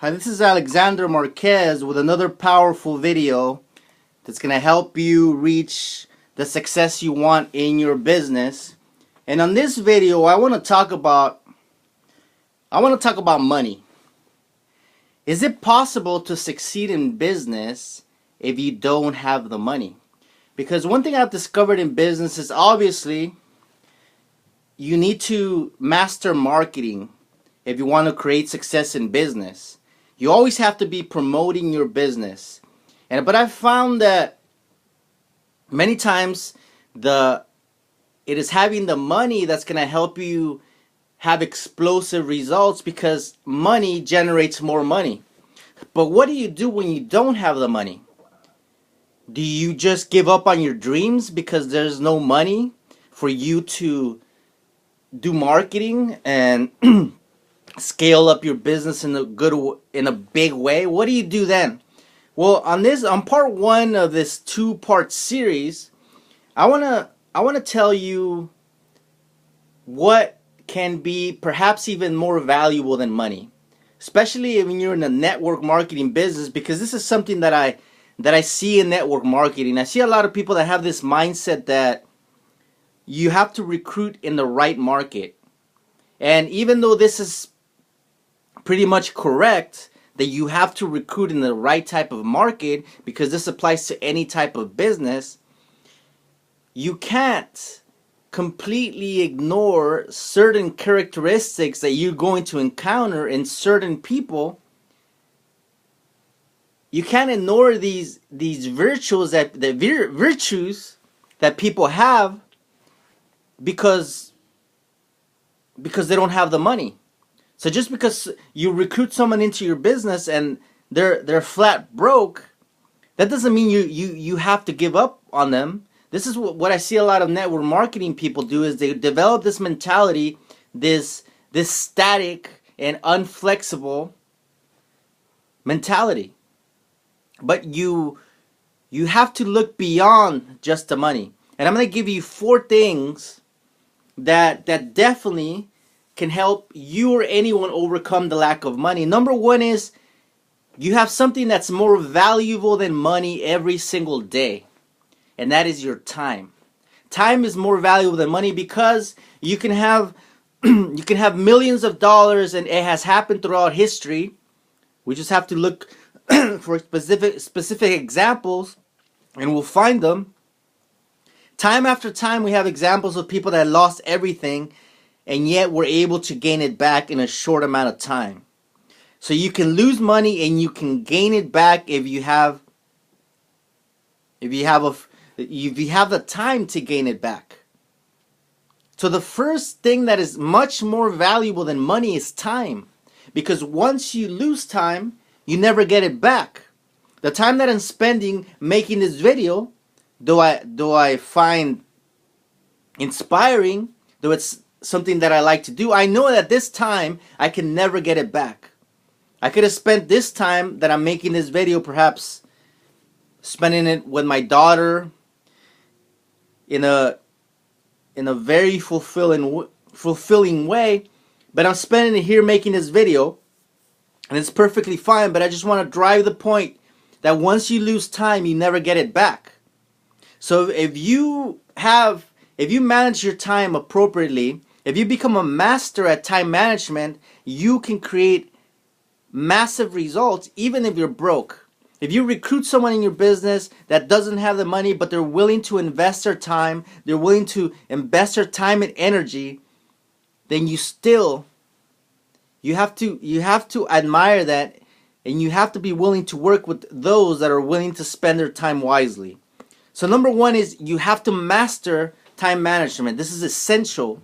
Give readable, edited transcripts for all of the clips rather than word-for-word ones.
Hi, this is Alexander Marquez with another powerful video that's going to help you reach the success you want in your business. And on this video, I want to talk about money. Is it possible to succeed in business if you don't have the money? Because one thing I've discovered in business is obviously you need to master marketing if you want to create success in business. You always have to be promoting your business. But I've found that many times it is having the money that's going to help you have explosive results, because money generates more money. But what do you do when you don't have the money? Do you just give up on your dreams because there's no money for you to do marketing and scale up your business in a big way? What do you do then? Well, on part one of this two-part series, I wanna tell you what can be perhaps even more valuable than money, especially when you're in a network marketing business, because this is something that I see in network marketing. I see a lot of people that have this mindset that you have to recruit in the right market. And even though this is pretty much correct, that you have to recruit in the right type of market, because this applies to any type of business, you can't completely ignore certain characteristics that you're going to encounter in certain people. You can't ignore these virtues that people have because they don't have the money. So just because you recruit someone into your business and they're flat broke, that doesn't mean you have to give up on them. This is what I see a lot of network marketing people do, is they develop this mentality, this static and unflexible mentality. But you have to look beyond just the money. And I'm going to give you 4 things that definitely can help you or anyone overcome the lack of money. Number 1 is you have something that's more valuable than money every single day, and that is your time. Time is more valuable than money, because you can have you can have millions of dollars, and it has happened throughout history. We just have to look for specific examples, and we'll find them. Time after time, we have examples of people that lost everything, and yet were able to gain it back in a short amount of time. So you can lose money and you can gain it back if you have the time to gain it back. So the first thing that is much more valuable than money is time, because once you lose time, you never get it back. The time that I'm spending making this video, though I find inspiring, though it's something that I like to do, I know that this time I can never get it back. I could have spent this time that I'm making this video perhaps spending it with my daughter in a very fulfilling way, but I'm spending it here making this video, and it's perfectly fine. But I just want to drive the point that once you lose time, you never get it back. So if you manage your time appropriately, if you become a master at time management, you can create massive results even if you're broke. If you recruit someone in your business that doesn't have the money, but they're willing to invest their time, they're willing to invest their time and energy, then you have to admire that, and you have to be willing to work with those that are willing to spend their time wisely. So number 1 is you have to master time management. This is essential.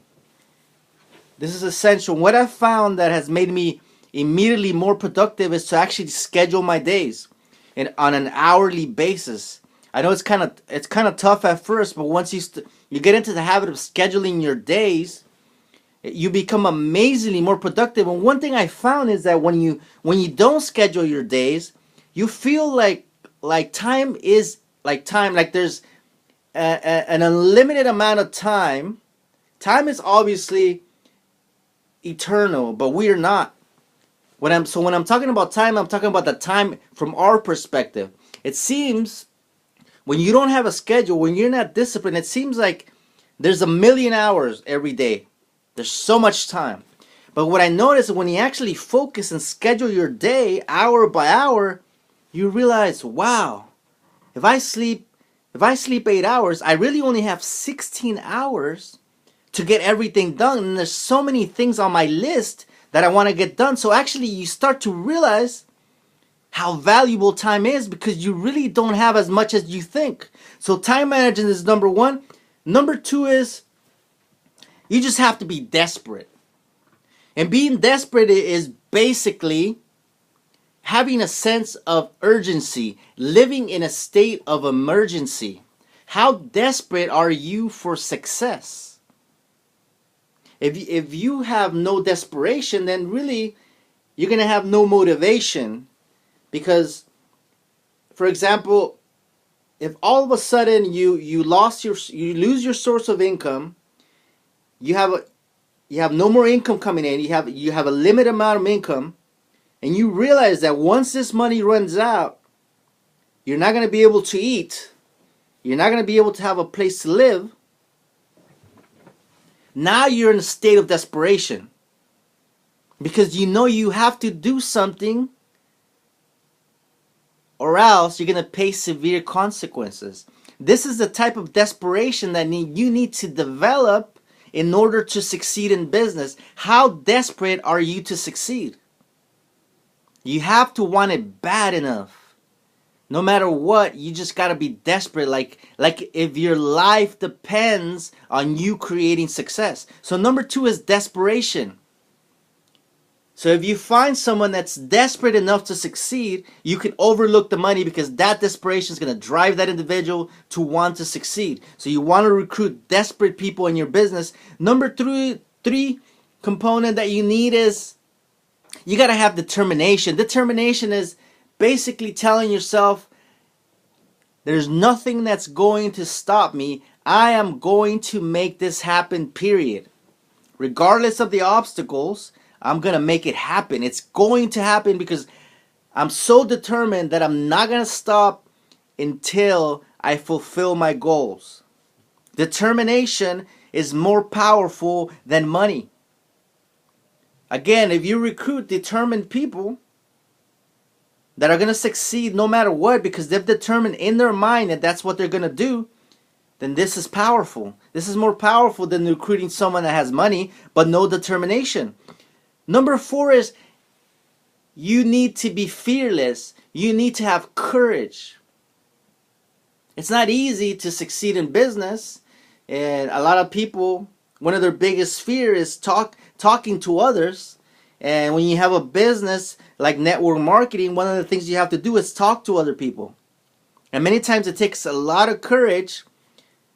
What I've found that has made me immediately more productive is to actually schedule my days on an hourly basis. I know it's kind of tough at first, but once you get into the habit of scheduling your days, you become amazingly more productive. And one thing I found is that when you don't schedule your days, you feel like time is like there's an unlimited amount of time. Time is obviously eternal, but we are not. When I'm talking about time, I'm talking about the time from our perspective. It seems when you don't have a schedule, when you're not disciplined, it seems like there's a million hours every day. There's so much time. But what I noticed is when you actually focus and schedule your day hour by hour, you realize, wow, if I sleep if I sleep 8 hours, I really only have 16 hours to get everything done. And there's so many things on my list that I want to get done. So actually you start to realize how valuable time is because you really don't have as much as you think. So time management is number one. Number two is you just have to be desperate. And being desperate is basically having a sense of urgency, living in a state of emergency. How desperate are you for success? If you have no desperation, then really you're going to have no motivation. Because, for example, if all of a sudden you lose your source of income, you have no more income coming in, you have a limited amount of income, and you realize that once this money runs out, you're not going to be able to eat, you're not going to be able to have a place to live. Now you're in a state of desperation because you know you have to do something or else you're going to pay severe consequences. This is the type of desperation that you need to develop in order to succeed in business. How desperate are you to succeed? You have to want it bad enough. No matter what, you just got to be desperate, like if your life depends on you creating success. So number two is desperation. So if you find someone that's desperate enough to succeed, you can overlook the money because that desperation is going to drive that individual to want to succeed. So you want to recruit desperate people in your business. Number three component that you need is you got to have determination. Determination is basically telling yourself, there's nothing that's going to stop me. I am going to make this happen, period. Regardless of the obstacles, I'm going to make it happen. It's going to happen because I'm so determined that I'm not going to stop until I fulfill my goals. Determination is more powerful than money. Again, if you recruit determined people that are going to succeed no matter what because they've determined in their mind that that's what they're going to do, then this is powerful. This is more powerful than recruiting someone that has money but no determination. Number four is you need to be fearless. You need to have courage. It's not easy to succeed in business, and a lot of people, one of their biggest fear is talking to others. And when you have a business like network marketing, one of the things you have to do is talk to other people. And many times it takes a lot of courage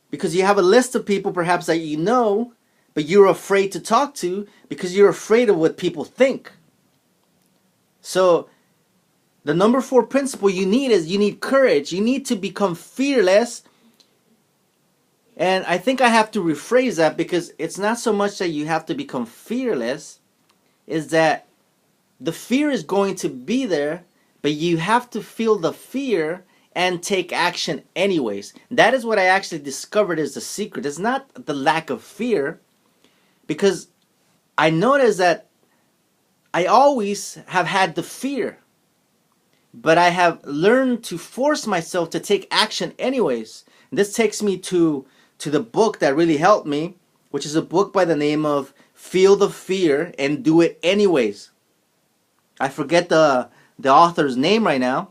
because you have a list of people perhaps that you know, but you're afraid to talk to because you're afraid of what people think. So the number four principle you need is you need courage. You need to become fearless. And I think I have to rephrase that because it's not so much that you have to become fearless, is that the fear is going to be there, but you have to feel the fear and take action anyways. That is what I actually discovered is the secret. It's not the lack of fear, because I noticed that I always have had the fear, but I have learned to force myself to take action anyways. This takes me to the book that really helped me, which is a book by the name of Feel the Fear and Do It Anyways. I forget the author's name right now,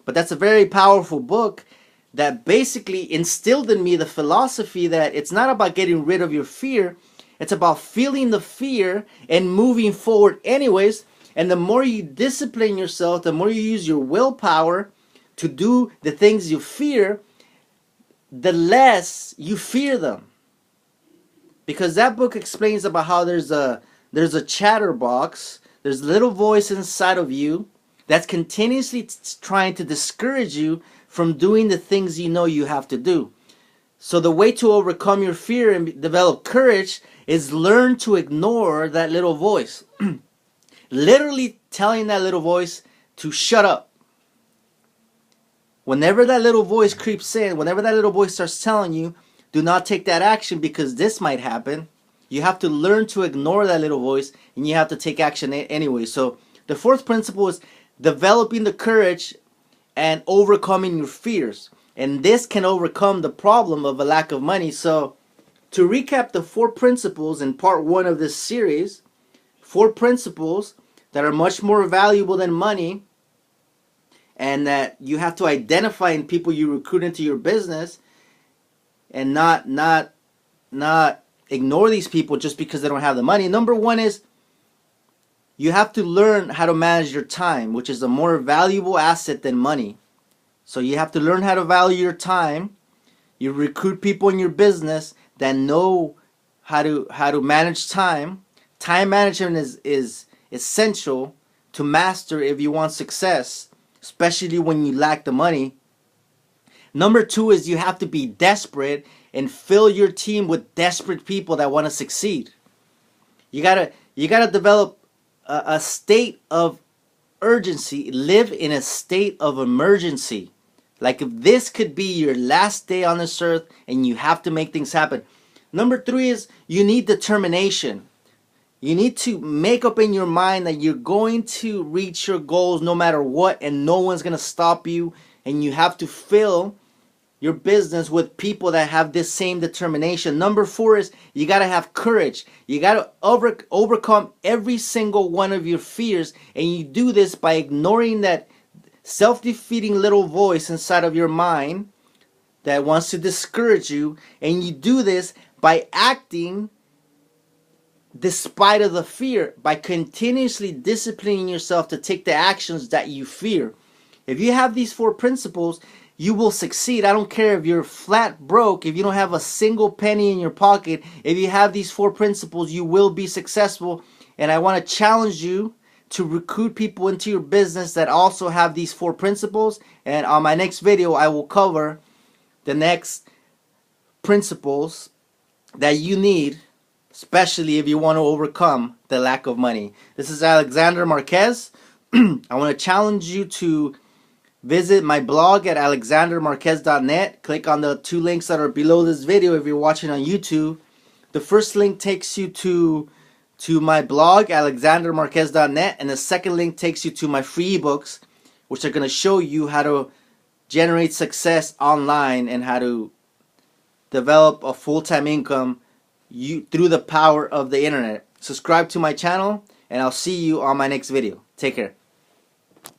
but that's a very powerful book that basically instilled in me the philosophy that it's not about getting rid of your fear, it's about feeling the fear and moving forward anyways. And the more you discipline yourself, the more you use your willpower to do the things you fear, the less you fear them. Because that book explains about how there's a chatterbox, there's a little voice inside of you that's continuously trying to discourage you from doing the things you know you have to do. So the way to overcome your fear and develop courage is learn to ignore that little voice. Literally telling that little voice to shut up. Whenever that little voice creeps in, whenever that little voice starts telling you, do not take that action because this might happen, you have to learn to ignore that little voice and you have to take action anyway. So the fourth principle is developing the courage and overcoming your fears. And this can overcome the problem of a lack of money. So to recap the 4 principles in part 1 of this series, 4 principles that are much more valuable than money and that you have to identify in people you recruit into your business, and not ignore these people just because they don't have the money. Number 1 is you have to learn how to manage your time, which is a more valuable asset than money. So you have to learn how to value your time. You recruit people in your business that know how to manage time. Time management is essential to master if you want success, especially when you lack the money. Number 2 is you have to be desperate and fill your team with desperate people that want to succeed. You gotta develop a state of urgency. Live in a state of emergency. Like if this could be your last day on this earth and you have to make things happen. Number 3 is you need determination. You need to make up in your mind that you're going to reach your goals no matter what, and no one's going to stop you. And you have to fill your business with people that have this same determination. Number 4 is you got to have courage. You got to overcome every single one of your fears. And you do this by ignoring that self-defeating little voice inside of your mind that wants to discourage you. And you do this by acting despite of the fear, by continuously disciplining yourself to take the actions that you fear. If you have these 4 principles, you will succeed. I don't care if you're flat broke, if you don't have a single penny in your pocket. If you have these 4 principles, you will be successful. And I want to challenge you to recruit people into your business that also have these 4 principles. And on my next video, I will cover the next principles that you need, especially if you want to overcome the lack of money. This is Alexander Marquez. I want to challenge you to visit my blog at alexandermarquez.net. Click on the 2 links that are below this video if you're watching on YouTube. The first link takes you to my blog, alexandermarquez.net, and the second link takes you to my free ebooks, which are going to show you how to generate success online and how to develop a full-time income through the power of the internet. Subscribe to my channel, and I'll see you on my next video. Take care.